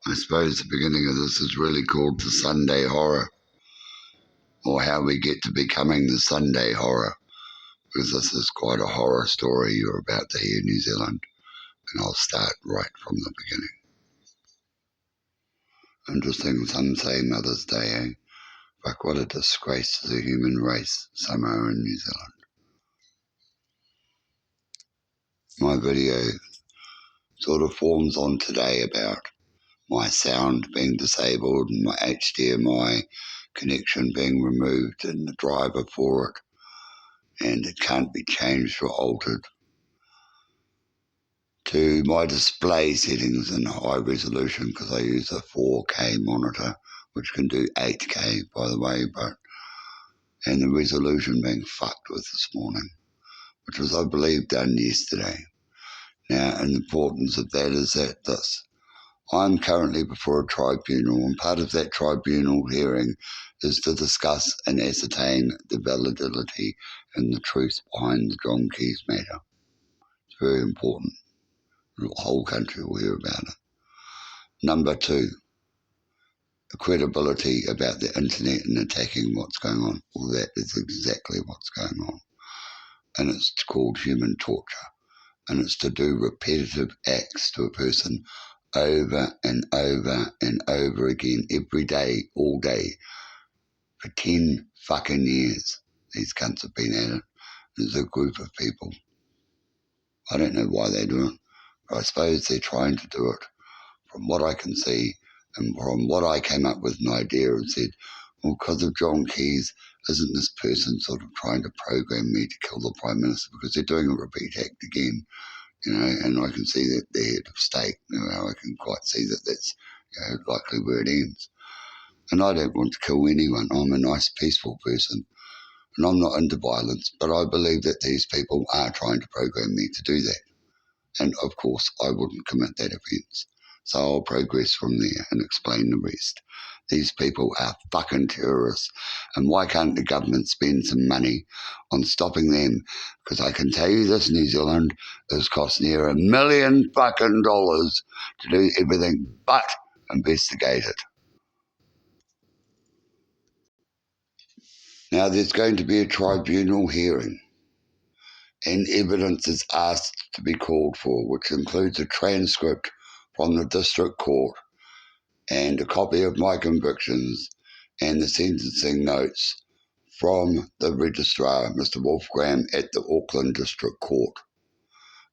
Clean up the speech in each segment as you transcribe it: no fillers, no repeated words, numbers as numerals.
I suppose the beginning of this is really called the Sunday horror, or how we get to becoming the Sunday horror, because this is quite a horror story you're about to hear, New Zealand, and I'll start right from the beginning. Interesting, some say Mother's Day, eh? Fuck, what a disgrace to the human race, Samoa in New Zealand. My video sort of forms on today about my sound being disabled and my HDMI connection being removed and the driver for it, and it can't be changed or altered, to my display settings in high resolution, because I use a 4K monitor which can do 8K, by the way, and the resolution being fucked with this morning, which was, I believe, done yesterday. Now, and the importance of that is that I'm currently before a tribunal, and part of that tribunal hearing is to discuss and ascertain the validity and the truth behind the John Keys matter. It's very important. The whole country will hear about it. Number two, the credibility about the internet and attacking what's going on. Well, that is exactly what's going on. And it's called human torture. And it's to do repetitive acts to a person over and over and over again, every day, all day, for 10 fucking years. These cunts have been at it. There's a group of people. I don't know why they do it, but I suppose they're trying to do it. From what I can see, and from what I came up with an idea and said, well, because of John Keys, isn't this person sort of trying to program me to kill the Prime Minister? Because they're doing a repeat act again, and I can see that they're head of state. I can quite see that that's likely where it ends. And I don't want to kill anyone. I'm a nice, peaceful person, and I'm not into violence, but I believe that these people are trying to program me to do that. And, of course, I wouldn't commit that offence. So I'll progress from there and explain the rest. These people are fucking terrorists. And why can't the government spend some money on stopping them? Because I can tell you this, New Zealand, has cost near $1 million fucking dollars to do everything but investigate it. Now there's going to be a tribunal hearing, and evidence is asked to be called for, which includes a transcript from the district court and a copy of my convictions and the sentencing notes from the registrar, Mr. Wolfgram, at the Auckland District Court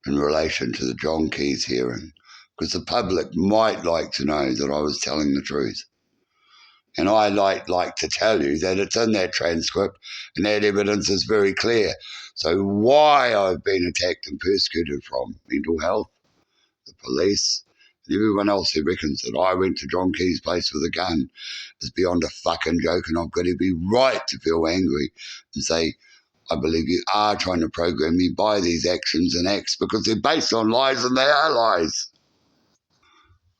in relation to the John Keys hearing, because the public might like to know that I was telling the truth. And I like to tell you that it's in that transcript and that evidence is very clear. So why I've been attacked and persecuted from mental health, the police, and everyone else who reckons that I went to John Keys' place with a gun is beyond a fucking joke, and I've got to be right to feel angry and say, I believe you are trying to program me by these actions and acts because they're based on lies, and they are lies.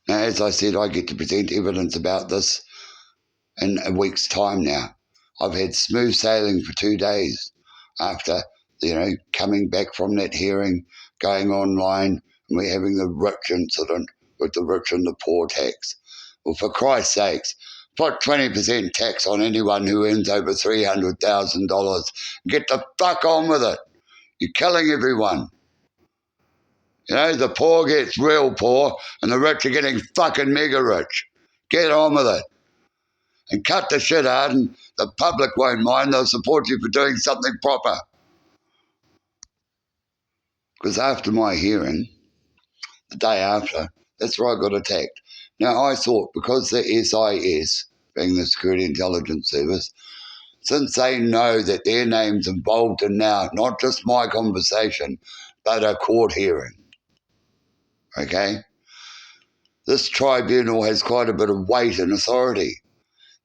Now, as I said, I get to present evidence about this in a week's time now. I've had smooth sailing for 2 days after, coming back from that hearing, going online, and we're having the rich incident with the rich and the poor tax. Well, for Christ's sakes, put 20% tax on anyone who earns over $300,000. Get the fuck on with it. You're killing everyone. The poor gets real poor, and the rich are getting fucking mega rich. Get on with it. And cut the shit out, and the public won't mind. They'll support you for doing something proper. Because after my hearing, the day after, that's where I got attacked. Now, I thought because the SIS, being the Security Intelligence Service, since they know that their name's involved in now, not just my conversation, but a court hearing, okay? This tribunal has quite a bit of weight and authority.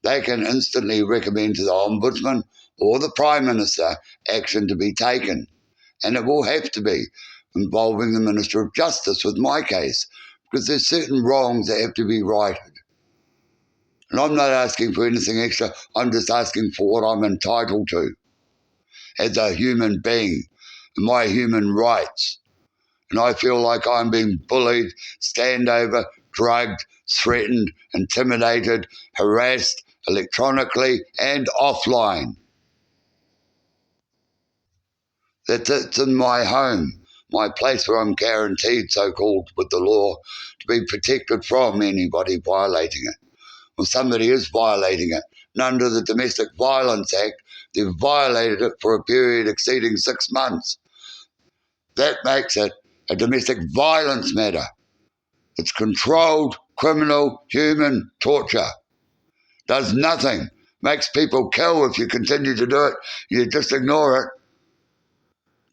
They can instantly recommend to the Ombudsman or the Prime Minister action to be taken. And it will have to be involving the Minister of Justice with my case, because there's certain wrongs that have to be righted. And I'm not asking for anything extra. I'm just asking for what I'm entitled to as a human being and my human rights. And I feel like I'm being bullied, stand over, drugged, threatened, intimidated, harassed electronically and offline. That's in my home, my place where I'm guaranteed, so-called, with the law, to be protected from anybody violating it. Well, somebody is violating it. And under the Domestic Violence Act, they've violated it for a period exceeding 6 months. That makes it a domestic violence matter. It's controlled, criminal, human torture. Does nothing. Makes people kill if you continue to do it. You just ignore it.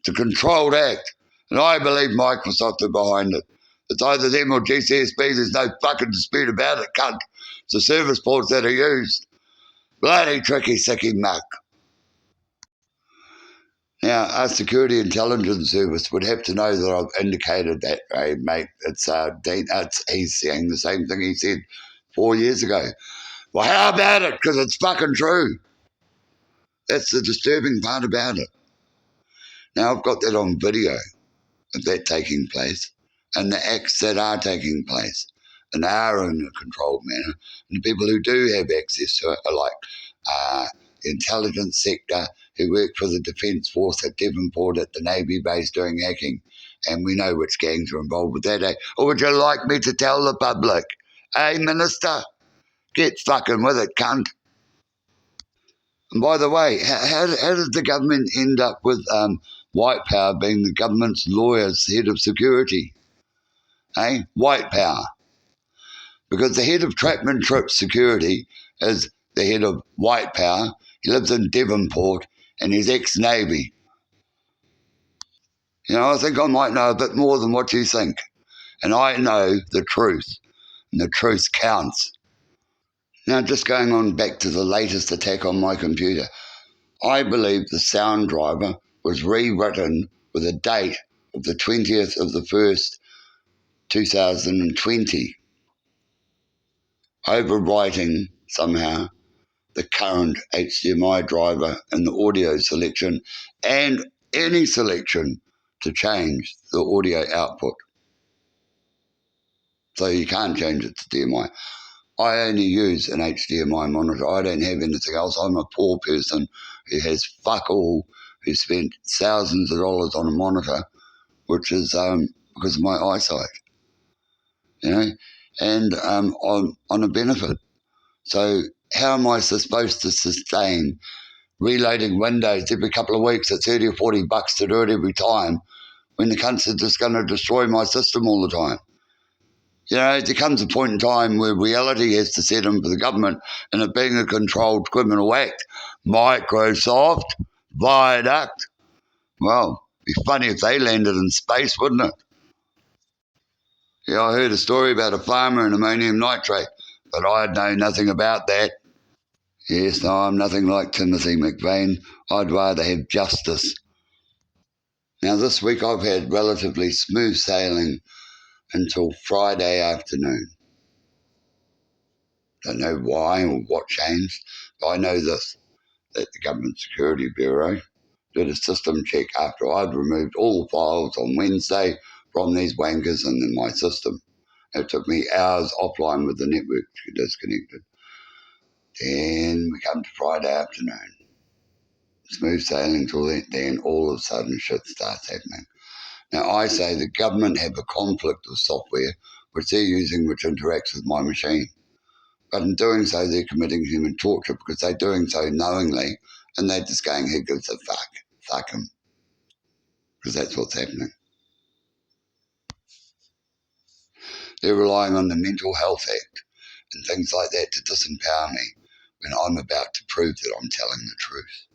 It's a controlled act. And I believe Microsoft are behind it. It's either them or GCSB. There's no fucking dispute about it, cunt. It's the service ports that are used. Bloody tricky, sicky muck. Now, our security intelligence service would have to know that I've indicated that, hey, mate, it's Dean. He's saying the same thing he said 4 years ago. Well, how about it? Because it's fucking true. That's the disturbing part about it. Now, I've got that on video of that taking place and the acts that are taking place and are in a controlled manner. And the people who do have access to it are like the intelligence sector who work for the Defence Force at Devonport at the Navy base doing hacking. And we know which gangs are involved with that, eh? Or would you like me to tell the public? Hey, Minister, get fucking with it, cunt. And by the way, how did the government end up with White Power being the government's lawyer's head of security? Eh? White Power. Because the head of Trapman Tripp Security is the head of White Power. He lives in Devonport and he's ex-Navy. You know, I think I might know a bit more than what you think. And I know the truth. And the truth counts. Now, just going on back to the latest attack on my computer. I believe the sound driver was rewritten with a date of the 20th of the 1st, 2020, overwriting somehow the current HDMI driver in the audio selection and any selection to change the audio output. So you can't change it to DMI. I only use an HDMI monitor. I don't have anything else. I'm a poor person who has fuck all, who spent thousands of dollars on a monitor, which is because of my eyesight, you know, and on a benefit. So how am I supposed to sustain reloading Windows every couple of weeks at 30 or 40 bucks to do it every time when the cunts are just going to destroy my system all the time? You know, there comes a point in time where reality has to set in for the government, and it being a controlled criminal act. Microsoft, Viaduct. Well, it'd be funny if they landed in space, wouldn't it? Yeah, I heard a story about a farmer and ammonium nitrate, but I know nothing about that. Yes, no, I'm nothing like Timothy McVeigh. I'd rather have justice. Now, this week I've had relatively smooth sailing until Friday afternoon. Don't know why or what changed, but I know this, that the Government Security Bureau did a system check after I'd removed all the files on Wednesday from these wankers in my system. It took me hours offline with the network disconnected. Then we come to Friday afternoon. Smooth sailing till then all of a sudden shit starts happening. Now I say the government have a conflict of software which they're using which interacts with my machine. But in doing so, they're committing human torture because they're doing so knowingly and they're just going, who gives a fuck? Fuck them. Because that's what's happening. They're relying on the Mental Health Act and things like that to disempower me when I'm about to prove that I'm telling the truth.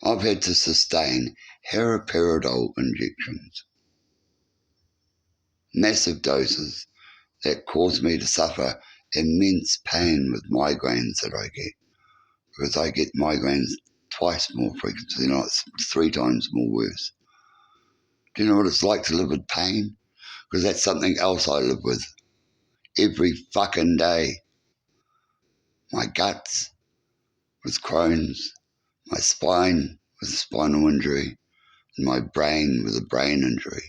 I've had to sustain haloperidol injections, massive doses that cause me to suffer immense pain with migraines that I get, because I get migraines twice more frequently, not 3 times more worse. Do you know what it's like to live with pain? Because that's something else I live with every fucking day. My guts with Crohn's, my spine with a spinal injury, and my brain with a brain injury.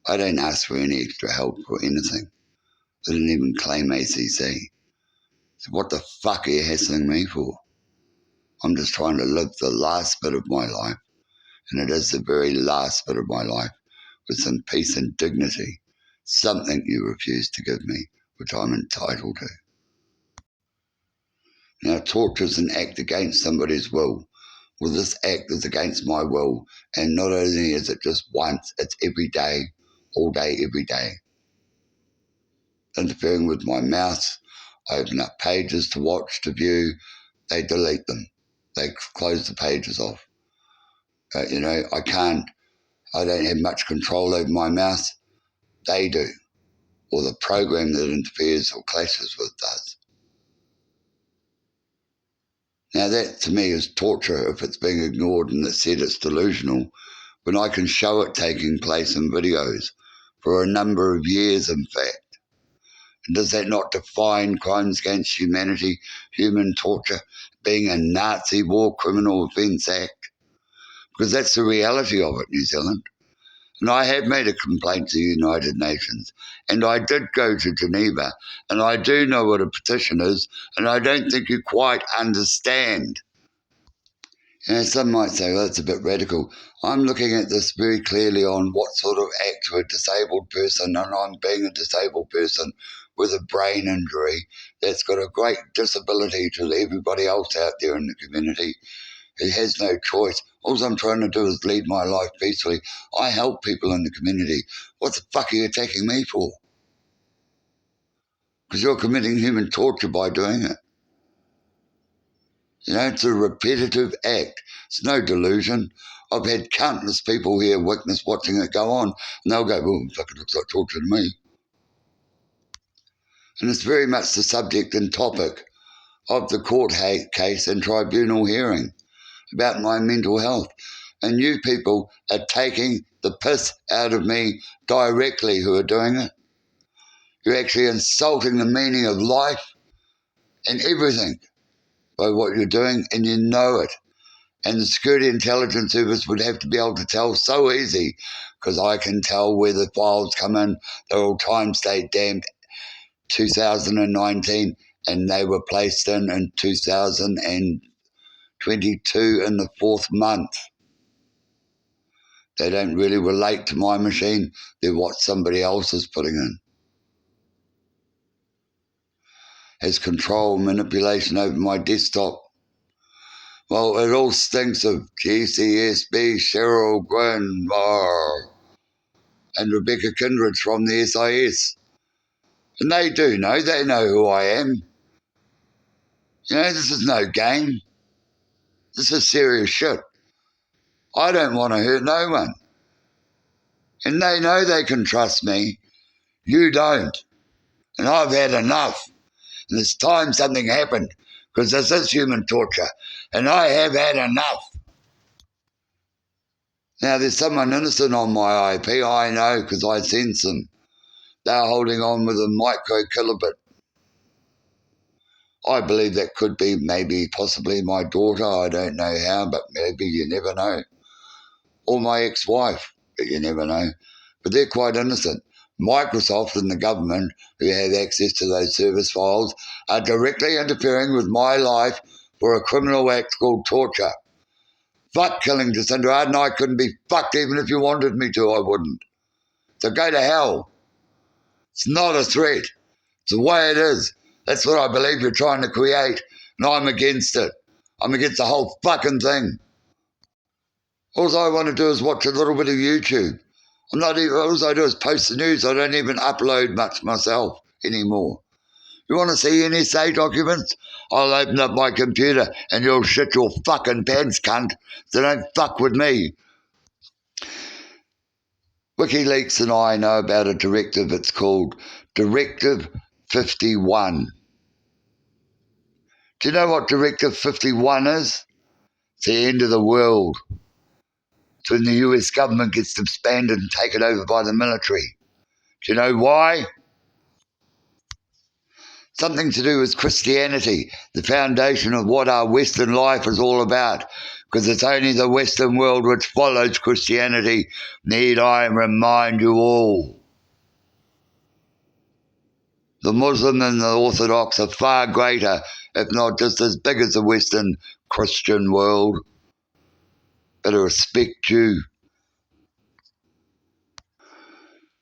I don't ask for any extra help or anything. I didn't even claim ACC. So what the fuck are you hassling me for? I'm just trying to live the last bit of my life, and it is the very last bit of my life, with some peace and dignity, something you refuse to give me, which I'm entitled to. Now, torture is an act against somebody's will. Well, this act is against my will, and not only is it just once, it's every day, all day, every day. Interfering with my mouse, I open up pages to watch, to view, they delete them. They close the pages off. I don't have much control over my mouse. They do, or the program that interferes or clashes with does. Now that to me is torture if it's being ignored and it's said it's delusional, when I can show it taking place in videos for a number of years, in fact. And does that not define crimes against humanity, human torture, being a Nazi war criminal offence act? Because that's the reality of it, New Zealand. And I have made a complaint to the United Nations, and I did go to Geneva, and I do know what a petition is, and I don't think you quite understand. Some might say, well, that's a bit radical. I'm looking at this very clearly on what sort of act to a disabled person, and I'm being a disabled person with a brain injury that's got a great disability to everybody else out there in the community. It has no choice. All I'm trying to do is lead my life peacefully. I help people in the community. What the fuck are you attacking me for? Because you're committing human torture by doing it. It's a repetitive act. It's no delusion. I've had countless people here witness watching it go on, and they'll go, well, fuck, it looks like torture to me. And it's very much the subject and topic of the court case and tribunal hearing about my mental health. And you people are taking the piss out of me directly who are doing it. You're actually insulting the meaning of life and everything by what you're doing, and you know it. And the Security Intelligence Service would have to be able to tell so easy, because I can tell where the files come in. They're all time-state damned 2019, and they were placed in 2022 in the 4th month. They don't really relate to my machine. They're what somebody else is putting in. Has control, manipulation over my desktop. Well, it all stinks of GCSB, Syral, Gwyn, and Rebecca Kindred from the SIS. And they do know. They know who I am. This is no game. This is serious shit. I don't want to hurt no one. And they know they can trust me. You don't. And I've had enough. And it's time something happened, because this is human torture. And I have had enough. Now, there's someone innocent on my IP, I know, because I sense them. They're holding on with a micro kilobit. I believe that could be maybe possibly my daughter. I don't know how, but maybe, you never know. Or my ex-wife, but you never know. But they're quite innocent. Microsoft and the government, who have access to those service files, are directly interfering with my life for a criminal act called torture. Fuck killing Jacinda Ardern. I couldn't be fucked even if you wanted me to, I wouldn't. So go to hell. It's not a threat. It's the way it is. That's what I believe you're trying to create, and I'm against it. I'm against the whole fucking thing. All I want to do is watch a little bit of YouTube. All I do is post the news. I don't even upload much myself anymore. You want to see NSA documents? I'll open up my computer and you'll shit your fucking pants, cunt. So don't fuck with me. WikiLeaks and I know about a directive. It's called Directive 51. Do you know what Directive 51 is? It's the end of the world. It's when the US government gets disbanded and taken over by the military. Do you know why? Something to do with Christianity, the foundation of what our Western life is all about. because it's only the Western world which follows Christianity. Need I remind you all? The Muslim and the Orthodox are far greater, if not just as big as the Western Christian world. Better respect you.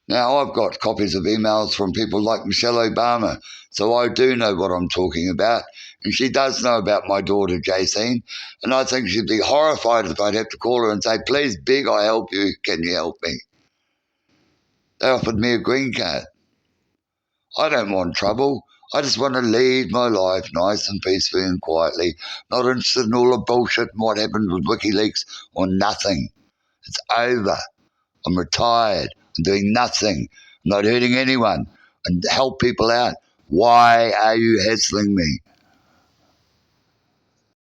Now, I've got copies of emails from people like Michelle Obama, so I do know what I'm talking about, and she does know about my daughter, Jacine, and I think she'd be horrified if I'd have to call her and say, please, Big, I help you, can you help me? They offered me a green card. I don't want trouble. I just want to lead my life nice and peacefully and quietly, not interested in all the bullshit and what happened with WikiLeaks or nothing. It's over. I'm retired. I'm doing nothing. I'm not hurting anyone. And help people out. Why are you hassling me?